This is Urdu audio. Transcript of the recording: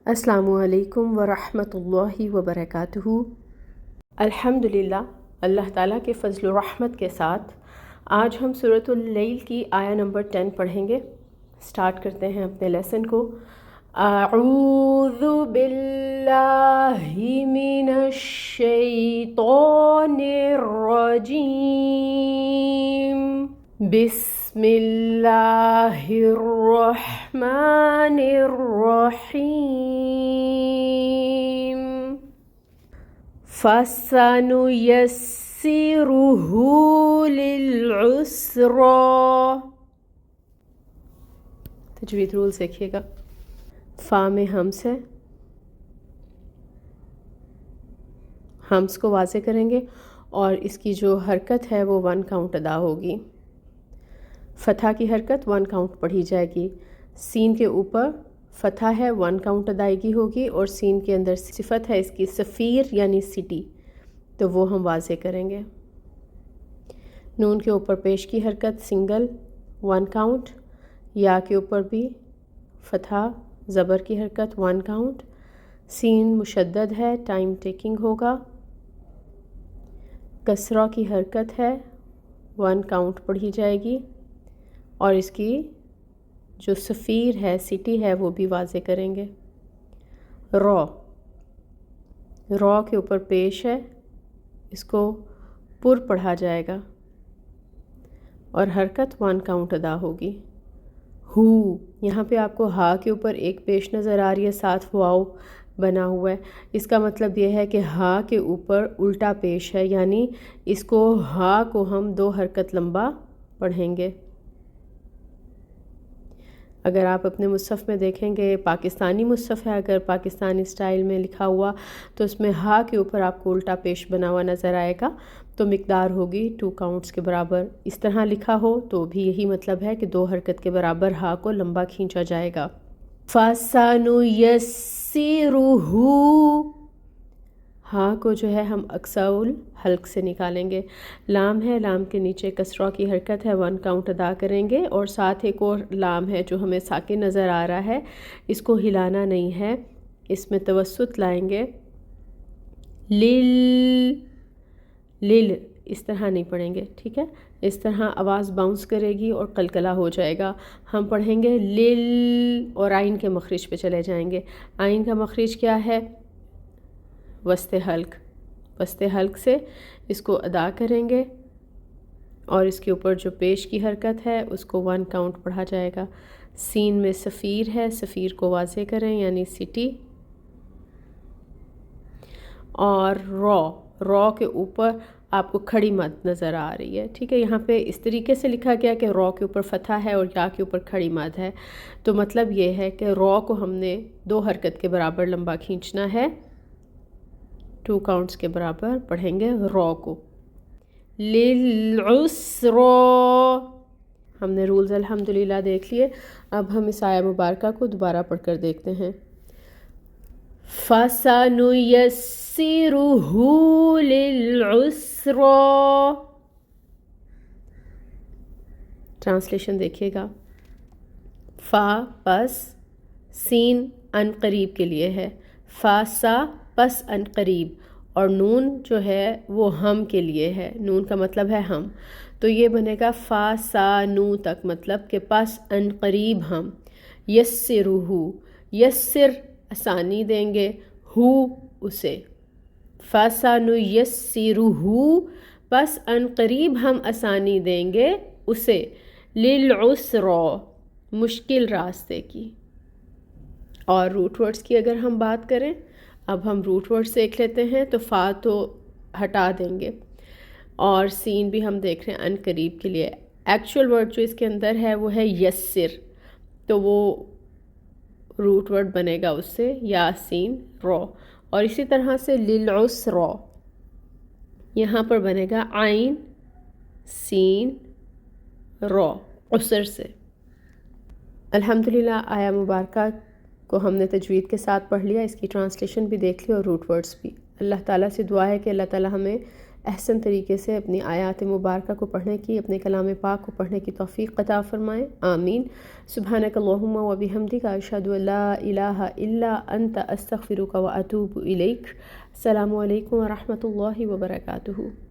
السلام علیکم ورحمۃ اللہ وبرکاتہ۔ الحمدللہ، اللہ تعالیٰ کے فضل و رحمت کے ساتھ آج ہم سورۃ اللیل کی آیہ نمبر 10 پڑھیں گے۔ سٹارٹ کرتے ہیں اپنے لیسن کو۔ اعوذ باللہ من الشیطان الرجیم، بسم اللہ الرحمن الرحیم۔ فَسَنُيَسِّرُهُ لِلْعُسْرَىٰ۔ تجوید رولز دیکھیے گا۔ فا میں ہمس ہے، ہمس کو واضح کریں گے اور اس کی جو حرکت ہے وہ 1 کاؤنٹ ادا ہوگی۔ فتح کی حرکت 1 کاؤنٹ پڑھی جائے گی۔ سین کے اوپر فتح ہے، 1 کاؤنٹ ادائیگی ہوگی، اور سین کے اندر صفت ہے اس کی سفیر یعنی سٹی، تو وہ ہم واضح کریں گے۔ نون کے اوپر پیش کی حرکت سنگل 1 کاؤنٹ، یا کے اوپر بھی فتح زبر کی حرکت 1 کاؤنٹ، سین مشدد ہے، ٹائم ٹیکنگ ہوگا، کسرہ کی حرکت ہے 1 کاؤنٹ پڑھی جائے گی، اور اس کی جو سفیر ہے سٹی ہے وہ بھی واضح کریں گے۔ رو کے اوپر پیش ہے، اس کو پر پڑھا جائے گا اور حرکت 1 کاؤنٹ ادا ہوگی۔ ہو، یہاں پہ آپ کو ہا کے اوپر ایک پیش نظر آ رہی ہے، ساتھ واو بنا ہوا ہے۔ اس کا مطلب یہ ہے کہ ہا کے اوپر الٹا پیش ہے، یعنی اس کو ہا کو ہم 2 حرکت لمبا پڑھیں گے۔ اگر آپ اپنے مصحف میں دیکھیں گے، پاکستانی مصحف ہے، اگر پاکستانی اسٹائل میں لکھا ہوا تو اس میں ہا کے اوپر آپ کو الٹا پیش بنا ہوا نظر آئے گا، تو مقدار ہوگی 2 کاؤنٹس کے برابر۔ اس طرح لکھا ہو تو بھی یہی مطلب ہے کہ 2 حرکت کے برابر ہا کو لمبا کھینچا جائے گا۔ فَسَنُيَسِّرُهُ، ہا کو جو ہے ہم اقصا الحلق سے نکالیں گے۔ لام ہے، لام کے نیچے کسرہ کی حرکت ہے، 1 کاؤنٹ ادا کریں گے، اور ساتھ ایک اور لام ہے جو ہمیں ساکن نظر آ رہا ہے، اس کو ہلانا نہیں ہے، اس میں توسط لائیں گے۔ لل اس طرح نہیں پڑھیں گے، ٹھیک ہے؟ اس طرح آواز باؤنس کرے گی اور قلقلہ ہو جائے گا۔ ہم پڑھیں گے لل، اور آئین کے مخرج پہ چلے جائیں گے۔ آئین کا مخرج کیا ہے؟ وسط حلق۔ وسط حلق سے اس کو ادا کریں گے، اور اس کے اوپر جو پیش کی حرکت ہے اس کو 1 کاؤنٹ پڑھا جائے گا۔ سین میں سفیر ہے، سفیر کو واضح کریں یعنی سٹی، اور رو کے اوپر آپ کو کھڑی مد نظر آ رہی ہے، ٹھیک ہے؟ یہاں پہ اس طریقے سے لکھا گیا کہ رو کے اوپر فتح ہے اور یا کے اوپر کھڑی مد ہے، تو مطلب یہ ہے کہ رو کو ہم نے 2 حرکت کے برابر لمبا کھینچنا ہے، 2 کاؤنٹس کے برابر پڑھیں گے رو کو۔ لِلْعُسْرَىٰ، ہم نے رولز الحمدللہ دیکھ لیے۔ اب ہم اس آیہ مبارکہ کو دوبارہ پڑھ کر دیکھتے ہیں۔ فَسَنُيَسِّرُهُ لِلْعُسْرَىٰ، ٹرانسلیشن دیکھیے گا۔ فا پس، سین ان قریب کے لیے ہے، فا سا پس ان قریب، اور نون جو ہے وہ ہم کے لیے ہے، نون کا مطلب ہے ہم، تو یہ بنے گا فا سا نو تک، مطلب کہ پس ان قریب ہم۔ یسرہ، یسر آسانی دیں گے، ہو اسے، فا سا نو یسرہ پس ان قریب ہم آسانی دیں گے اسے، للعسرا مشکل راستے کی۔ اور روٹ ورڈز کی اگر ہم بات کریں، اب ہم روٹ ورڈز دیکھ لیتے ہیں، تو فا تو ہٹا دیں گے، اور سین بھی ہم دیکھ رہے ہیں ان قریب کے لیے۔ ایکچول ورڈ جو اس کے اندر ہے وہ ہے یسر، تو وہ روٹ ورڈ بنے گا اس سے یا سین رو، اور اسی طرح سے للعسرا یہاں پر بنے گا عین سین رو، عسر سے۔ الحمدللہ آیہ مبارکہ کو ہم نے تجوید کے ساتھ پڑھ لیا، اس کی ٹرانسلیشن بھی دیکھ لی اور روٹ ورڈز بھی۔ اللہ تعالیٰ سے دعا ہے کہ اللہ تعالیٰ ہمیں احسن طریقے سے اپنی آیات مبارکہ کو پڑھنے کی، اپنے کلام پاک کو پڑھنے کی توفیق عطا فرمائیں، آمین۔ سبحانک اللہم و بحمدک، اشہد ان لا الہ الا انت، استغفرک و اتوب الیک۔ السلام علیکم ورحمۃ اللہ وبرکاتہ۔